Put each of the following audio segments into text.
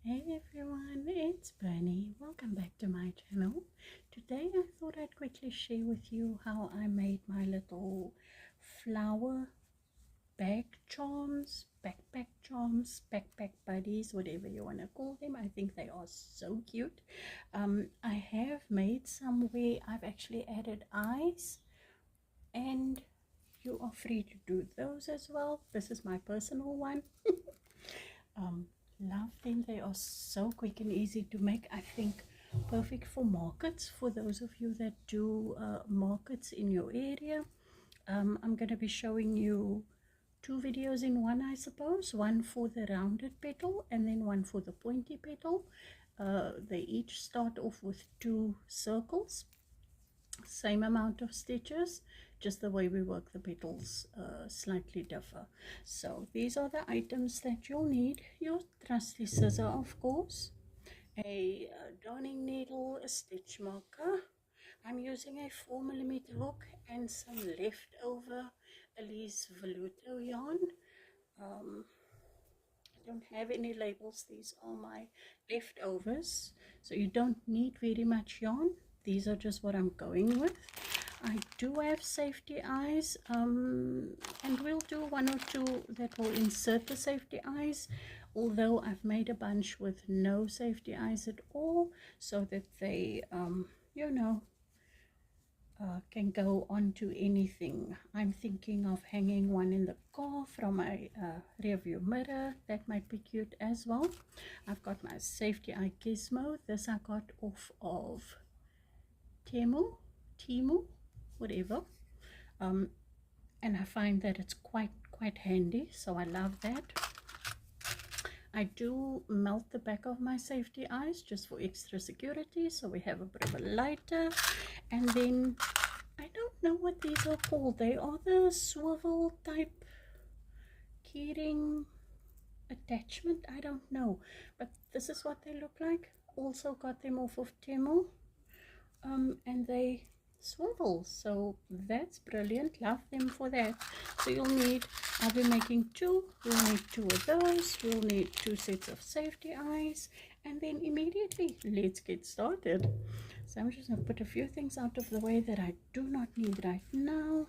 Hey everyone, it's Bernie. Welcome back to my channel. Today I thought I'd quickly share with you how I made my little flower bag charms, backpack buddies, whatever you want to call them. I think they are so cute. I have made some where I've actually added eyes, and you are free to do those as well. This is my personal one. Love them. They are so quick and easy to make. I think perfect for markets, for those of you that do markets in your area. I'm going to be showing you two videos in one, I suppose. One for the rounded petal and then one for the pointy petal. They each start off with two circles, same amount of stitches, just the way we work the petals slightly differ. So these are the items that you'll need: your trusty scissor, of course, a darning needle, a stitch marker. I'm using a 4mm hook and some leftover Alize Velluto yarn. I don't have any labels. These are my leftovers, so you don't need very much yarn. These are just what I'm going with. I do have safety eyes, and we'll do one or two that will insert the safety eyes, although I've made a bunch with no safety eyes at all, so that they can go onto anything. I'm thinking of hanging one in the car from my rear view mirror. That might be cute as well. I've got my safety eye gizmo. This I got off of Temu, whatever. And I find that it's quite handy, so I love that. I do melt the back of my safety eyes just for extra security, so we have a bit of a lighter. And then I don't know what these are called. They are the swivel type Keyring attachment. I don't know, but this is what they look like. Also got them off of Temu, and they swivel, so that's brilliant. Love them for that. So I'll be making two. We'll need two of those. We'll need two sets of safety eyes, and then immediately let's get started. So I'm just going to put a few things out of the way that I do not need right now,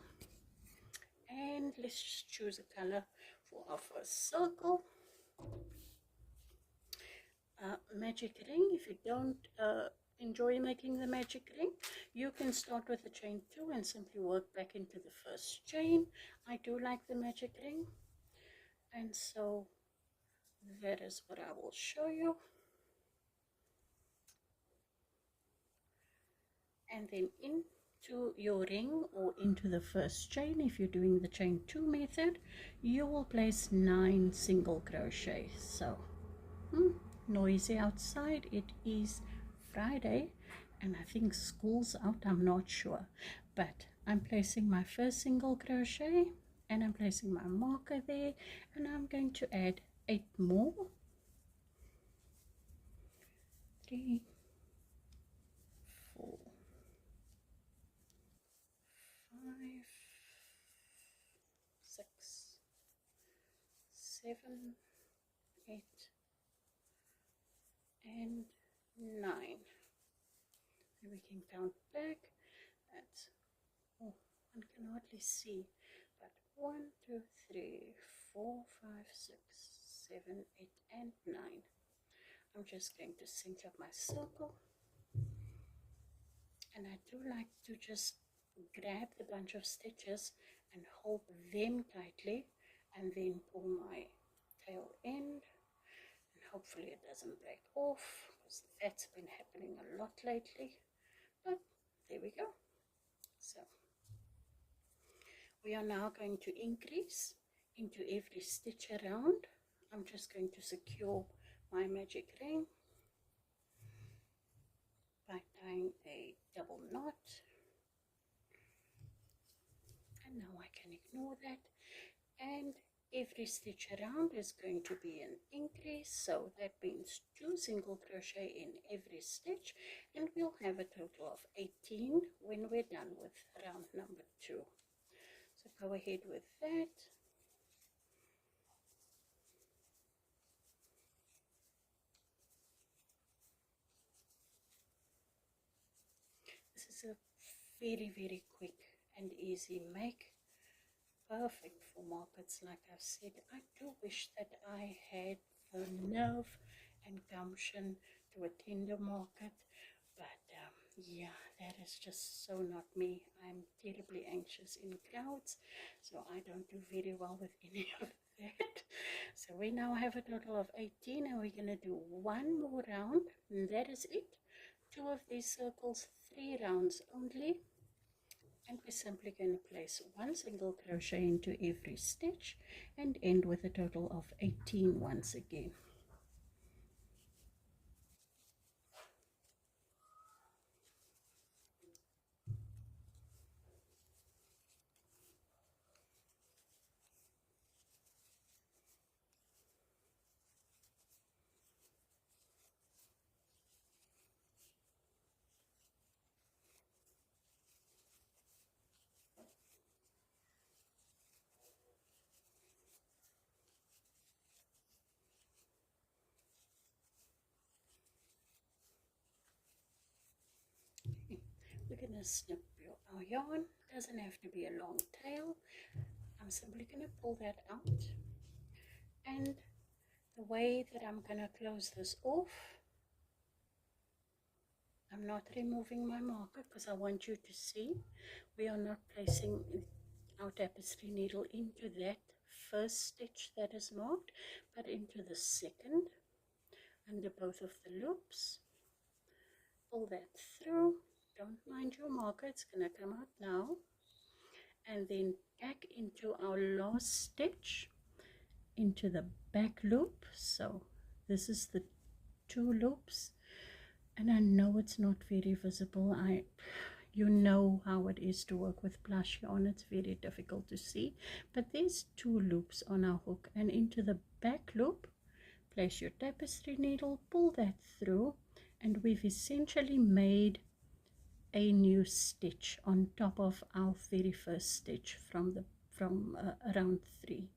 and let's just choose a color for our first circle. Magic ring. If you don't enjoy making the magic ring, you can start with the chain 2 and simply work back into the first chain. I do like the magic ring, and so that is what I will show you. And then into your ring, or into the first chain, if you're doing the chain 2 method, you will place 9 single crochet. So noisy outside. It is Friday and I think school's out, I'm not sure, but I'm placing my first single crochet and I'm placing my marker there, and I'm going to add 8 more. 3, 4, 5, 6, 7, 8 and 9. And we can count back. That's, oh, one can hardly see, but 1, 2, 3, 4, 5, 6, 7, 8 and 9. I'm just going to cinch up my circle, and I do like to just grab the bunch of stitches and hold them tightly, and then pull my tail end, and hopefully it doesn't break off, because that's been happening a lot lately. But there we go. So we are now going to increase into every stitch around. I'm just going to secure my magic ring by tying a double knot, and now I can ignore that, and every stitch around is going to be an increase, so that means 2 single crochet in every stitch, and we'll have a total of 18 when we're done with round number 2. So go ahead with that. is a very quick and easy make, perfect for markets. Like I've said, I do wish that I had the nerve and gumption to attend a market, but yeah, that is just so not me. I'm terribly anxious in crowds, so I don't do very well with any of that. So we now have a total of 18, and we're going to do one more round, and that is it. 2 of these circles, 3 rounds only, and we're simply going to place 1 single crochet into every stitch and end with a total of 18 once again. We're going to snip our yarn. Doesn't have to be a long tail. I'm simply going to pull that out, and the way that I'm going to close this off, I'm not removing my marker because I want you to see we are not placing our tapestry needle into that first stitch that is marked, but into the second under both of the loops. Pull that through. Don't mind your marker, it's going to come out now. And then back into our last stitch, into the back loop. So this is the 2 loops, and I know it's not very visible. You know how it is to work with plush yarn, it's very difficult to see, but there's 2 loops on our hook, and into the back loop place your tapestry needle, pull that through, and we've essentially made a new stitch on top of our very first stitch from round 3.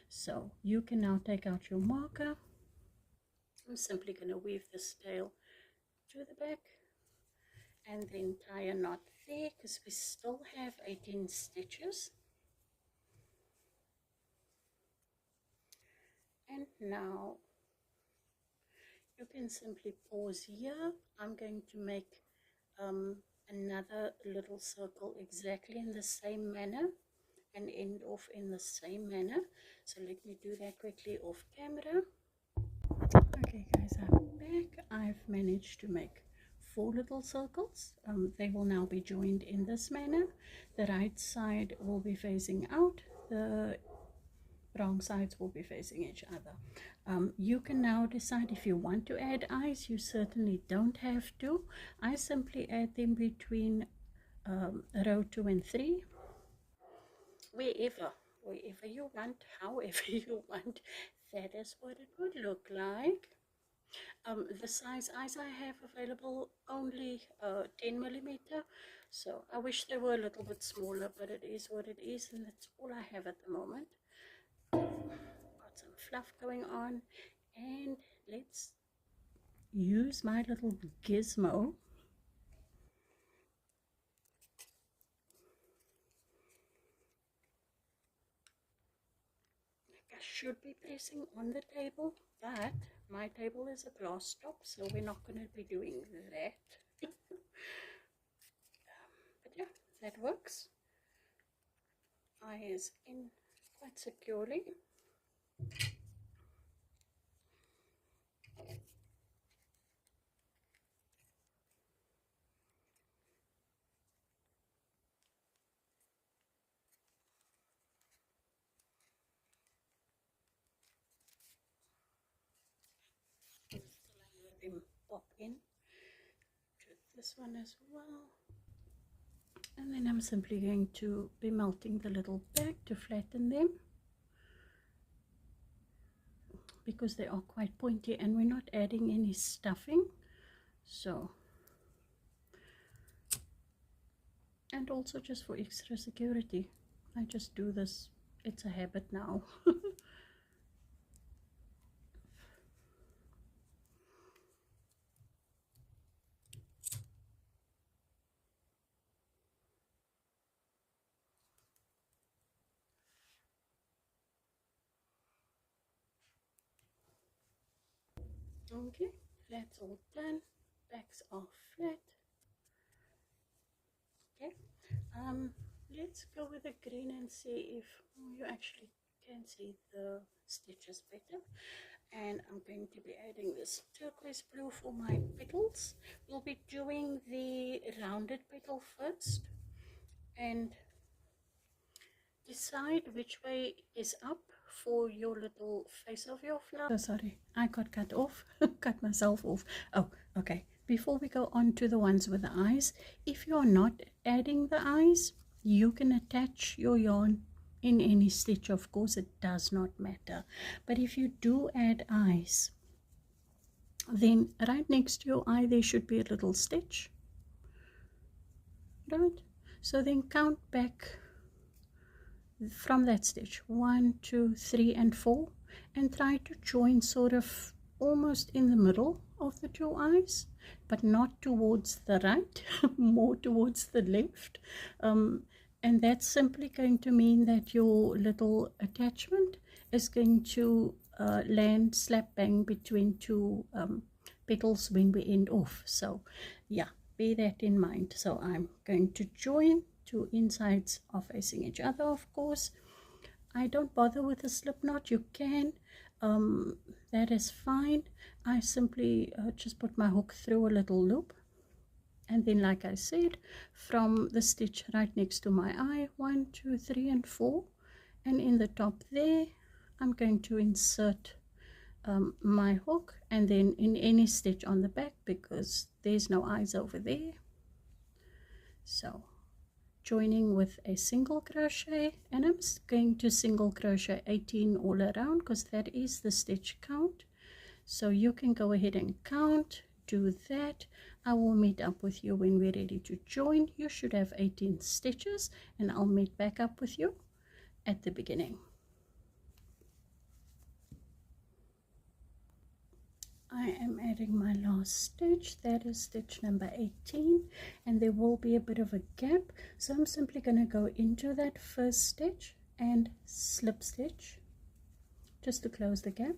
So you can now take out your marker. I'm simply going to weave this tail to the back and then tie a knot there because we still have 18 stitches. And now you can simply pause here. I'm going to make another little circle exactly in the same manner and end off in the same manner. So let me do that quickly off camera. Okay guys, I'm back. I've managed to make 4 little circles. They will now be joined in this manner. The right side will be facing out, the wrong sides will be facing each other. You can now decide if you want to add eyes. You certainly don't have to. I simply add them between row 2 and 3, wherever you want, however you want. That is what it would look like. The size eyes I have available only 10 millimeter, so I wish they were a little bit smaller, but it is what it is, and that's all I have at the moment. Got some fluff going on, and let's use my little gizmo. I should be pressing on the table, but my table is a glass top, so we're not going to be doing that. But yeah, that works. Eye is in quite securely. Them pop in to this one as well, and then I'm simply going to be melting the little back to flatten them because they are quite pointy and we're not adding any stuffing. So, and also just for extra security, I just do this. It's a habit now. Okay, that's all done. Backs are flat. Okay, let's go with the green and see if you actually can see the stitches better. And I'm going to be adding this turquoise blue for my petals. We'll be doing the rounded petal first, and decide which way is up for your little face of your flower. So sorry, I got cut off, cut myself off. Oh, okay. Before we go on to the ones with the eyes, if you're not adding the eyes, you can attach your yarn in any stitch. Of course, it does not matter. But if you do add eyes, then right next to your eye there should be a little stitch, right? So then count back from that stitch 1, 2, 3 and 4, and try to join sort of almost in the middle of the two eyes, but not towards the right, more towards the left. And that's simply going to mean that your little attachment is going to land slap bang between two petals when we end off. So yeah, bear that in mind. So I'm going to join. Two insides are facing each other, of course. I don't bother with a slip knot. You can, that is fine. I simply just put my hook through a little loop, and then, like I said, from the stitch right next to my eye, 1, 2, 3 and 4, and in the top there I'm going to insert my hook, and then in any stitch on the back, because there's no eyes over there. So joining with a single crochet, and I'm going to single crochet 18 all around because that is the stitch count. So you can go ahead and count, do that. I will meet up with you when we're ready to join. You should have 18 stitches, and I'll meet back up with you at the beginning. I am adding my last stitch, that is stitch number 18, and there will be a bit of a gap, so I'm simply going to go into that first stitch and slip stitch just to close the gap,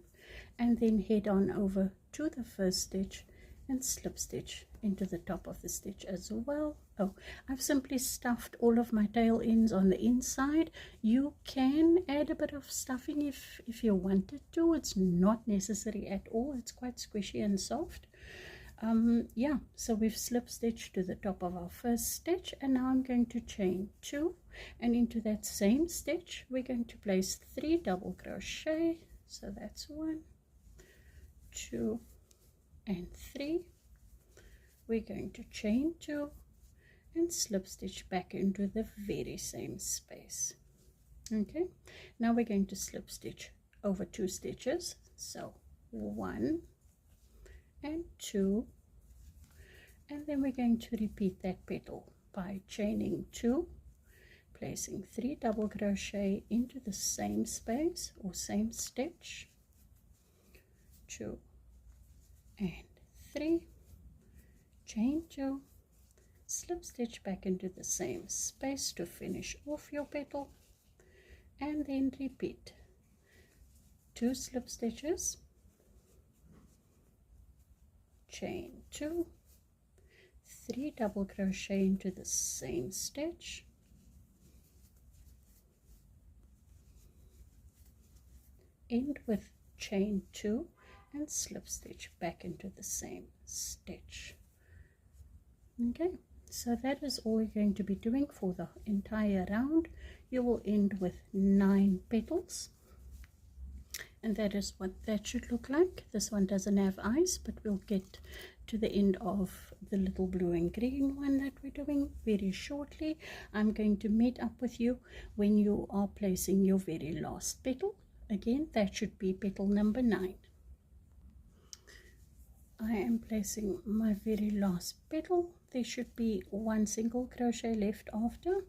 and then head on over to the first stitch and slip stitch into the top of the stitch as well. Oh, I've simply stuffed all of my tail ends on the inside. You can add a bit of stuffing if you wanted to. It's not necessary at all. It's quite squishy and soft. Yeah, so we've slip stitched to the top of our first stitch, and now I'm going to chain 2, and into that same stitch we're going to place 3 double crochet. So that's 1, 2 and 3. We're going to chain 2 and slip stitch back into the very same space. Okay, now we're going to slip stitch over 2 stitches, so 1 and 2, and then we're going to repeat that petal by chaining 2, placing 3 double crochet into the same space or same stitch, 2 and 3, chain 2, slip stitch back into the same space to finish off your petal, and then repeat 2 slip stitches, chain 2, 3 double crochet into the same stitch, end with chain 2 and slip stitch back into the same stitch. Okay, so that is all we're going to be doing for the entire round. You will end with 9 petals, and that is what that should look like. This one doesn't have eyes, but we'll get to the end of the little blue and green one that we're doing very shortly. I'm going to meet up with you when you are placing your very last petal. Again, that should be petal number 9. I am placing my very last petal. There should be 1 single crochet left after.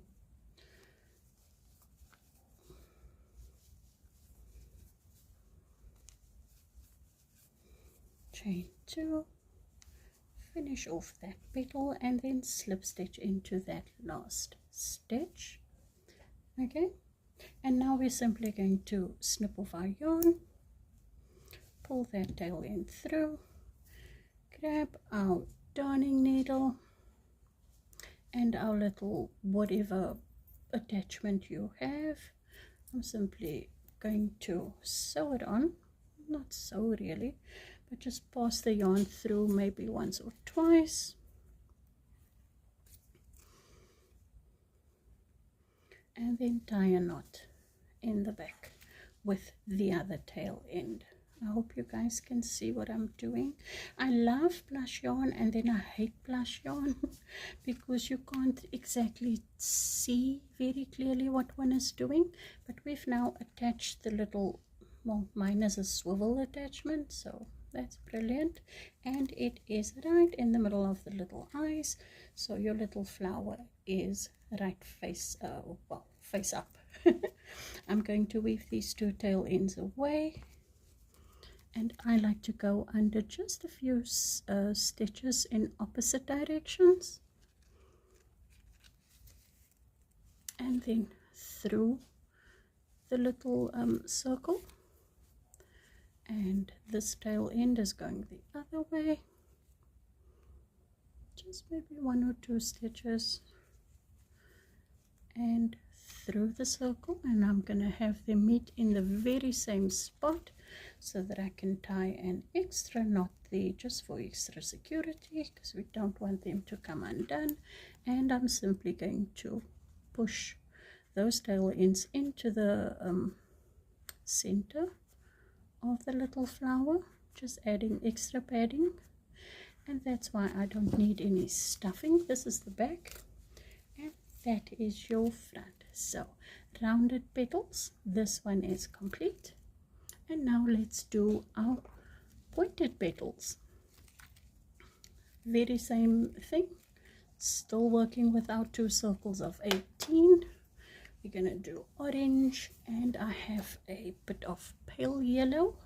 Chain 2, finish off that petal, and then slip stitch into that last stitch. Okay, and now we're simply going to snip off our yarn, pull that tail end through, grab our darning needle and our little whatever attachment you have. I'm simply going to sew it on, not sew really, but just pass the yarn through maybe once or twice, and then tie a knot in the back with the other tail end. I hope you guys can see what I'm doing. I love plush yarn, and then I hate plush yarn because you can't exactly see very clearly what one is doing. But we've now attached the little, well, mine is a swivel attachment, so that's brilliant, and it is right in the middle of the little eyes, so your little flower is right face face up. I'm going to weave these two tail ends away, and I like to go under just a few stitches in opposite directions, and then through the little circle, and this tail end is going the other way, just maybe one or two stitches, and through the circle, and I'm gonna have them meet in the very same spot so that I can tie an extra knot there just for extra security, because we don't want them to come undone. And I'm simply going to push those tail ends into the center of the little flower, just adding extra padding, and that's why I don't need any stuffing. This is the back and that is your front. So rounded petals, this one is complete, and now let's do our pointed petals. Very same thing, still working with our 2 circles of 18. We're gonna do orange, and I have a bit of pale yellow.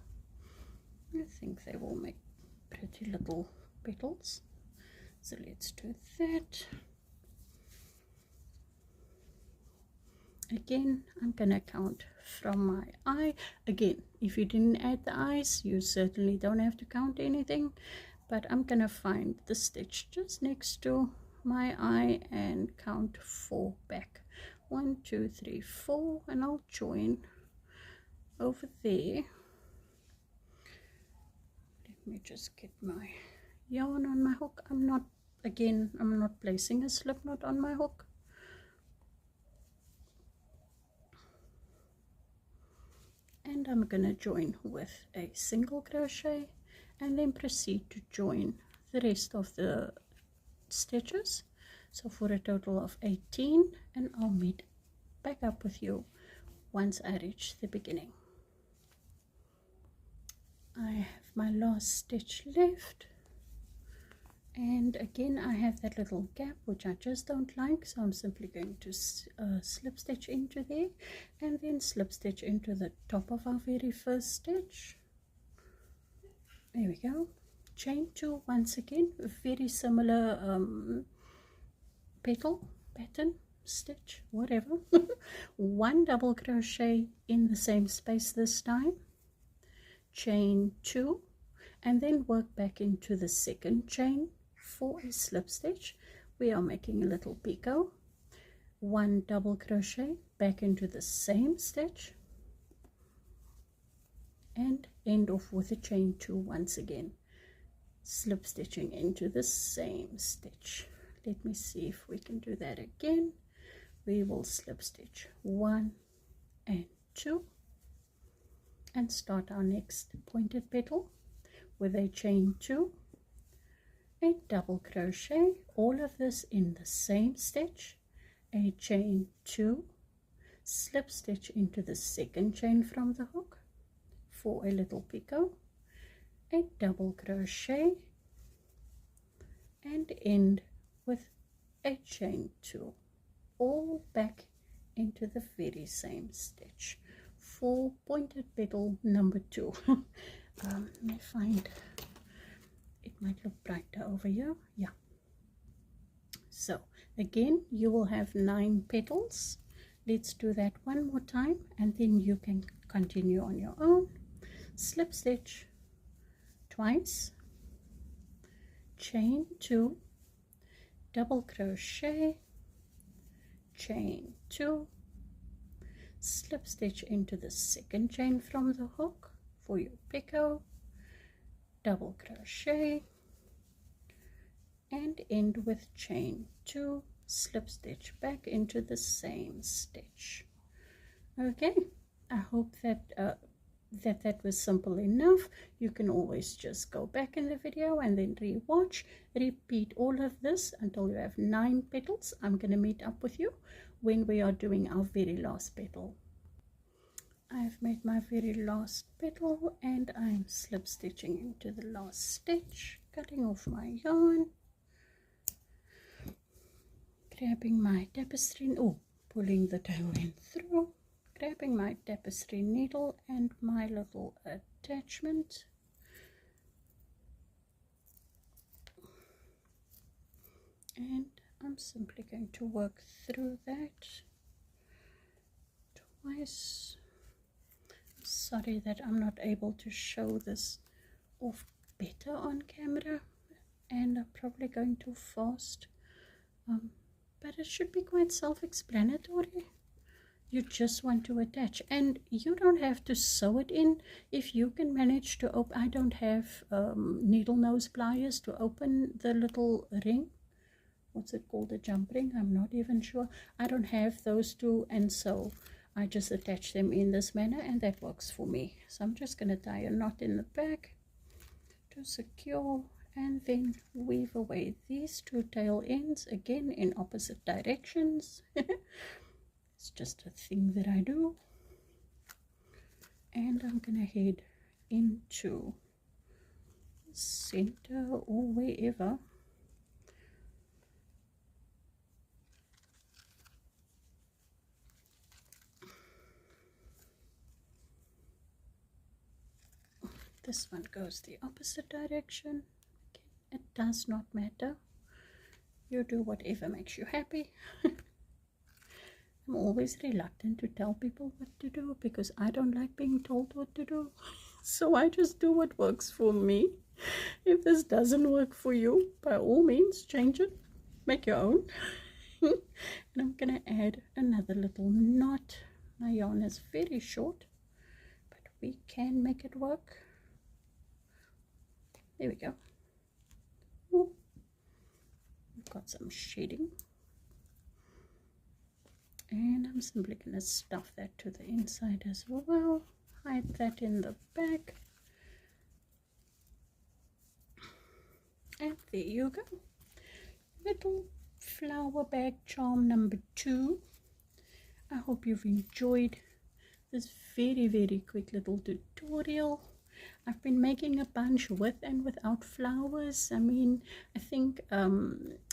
I think they will make pretty little petals, so let's do that. Again, I'm gonna count from my eye. Again, if you didn't add the eyes, you certainly don't have to count anything, but I'm gonna find the stitch just next to my eye and count 4 back. 1 2 3 4, and I'll join over there. Let me just get my yarn on my hook. I'm not placing a slip knot on my hook. And I'm gonna join with a single crochet, and then proceed to join the rest of the stitches, so for a total of 18, and I'll meet back up with you once I reach the beginning. I have my last stitch left, and again I have that little gap which I just don't like, so I'm simply going to slip stitch into there, and then slip stitch into the top of our very first stitch. There we go. Chain 2 once again, a very similar petal pattern, stitch, whatever. 1 double crochet in the same space this time, chain 2, and then work back into the second chain for a slip stitch. We are making a little picot. 1 double crochet back into the same stitch, and end off with a chain 2 once again, slip stitching into the same stitch. Let me see if we can do that again. We will slip stitch 1 and 2 and start our next pointed petal with a chain 2, a double crochet, all of this in the same stitch, a chain 2, slip stitch into the second chain from the hook for a little picot, a double crochet, and end with a chain 2, all back into the very same stitch for pointed petal number 2. Let me find, it might look brighter over here. Yeah, so again you will have 9 petals. Let's do that one more time, and then you can continue on your own. Slip stitch twice, chain 2, double crochet, chain 2, slip stitch into the second chain from the hook for your picot, double crochet, and end with chain 2, slip stitch back into the same stitch. Okay, I hope that that was simple enough. You can always just go back in the video and then re-watch. Repeat all of this until you have 9 petals. I'm going to meet up with you when we are doing our very last petal. I've made my very last petal and I'm slip stitching into the last stitch, cutting off my yarn, grabbing my tapestry, pulling the tail end through, grabbing my tapestry needle and my little attachment, and I'm simply going to work through that twice. Sorry that I'm not able to show this off better on camera, and I'm probably going too fast, but it should be quite self-explanatory. You just want to attach, and you don't have to sew it in. If you can manage to open, I don't have needle nose pliers to open the little ring, what's it called, a jump ring, I'm not even sure. I don't have those two, and so I just attach them in this manner, and that works for me. So I'm just going to tie a knot in the back to secure, and then weave away these 2 tail ends again in opposite directions. It's just a thing that I do, and I'm gonna head into center or wherever. This one goes the opposite direction. Okay, it does not matter. You do whatever makes you happy. I'm always reluctant to tell people what to do because I don't like being told what to do. So I just do what works for me. If this doesn't work for you, by all means, change it. Make your own. And I'm going to add another little knot. My yarn is very short, but we can make it work. There we go. Ooh. We've got some shading. And I'm simply going to stuff that to the inside as well. Hide that in the back. And there you go. Little flower bag charm number 2. I hope you've enjoyed this very quick little tutorial. I've been making a bunch with and without flowers. I mean, I think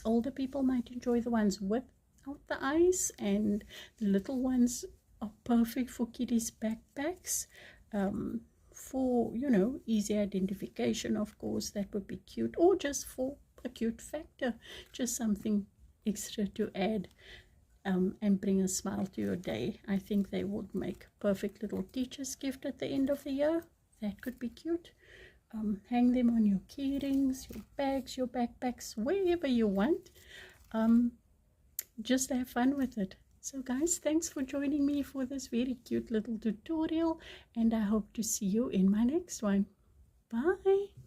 older people might enjoy the ones without the eyes, and the little ones are perfect for kiddies' backpacks. For, you know, easy identification, of course, that would be cute, or just for a cute factor, just something extra to add and bring a smile to your day. I think they would make perfect little teacher's gift at the end of the year. That could be cute. Hang them on your key rings, your bags, your backpacks, wherever you want. Just have fun with it. So guys, thanks for joining me for this very cute little tutorial, and I hope to see you in my next one. Bye.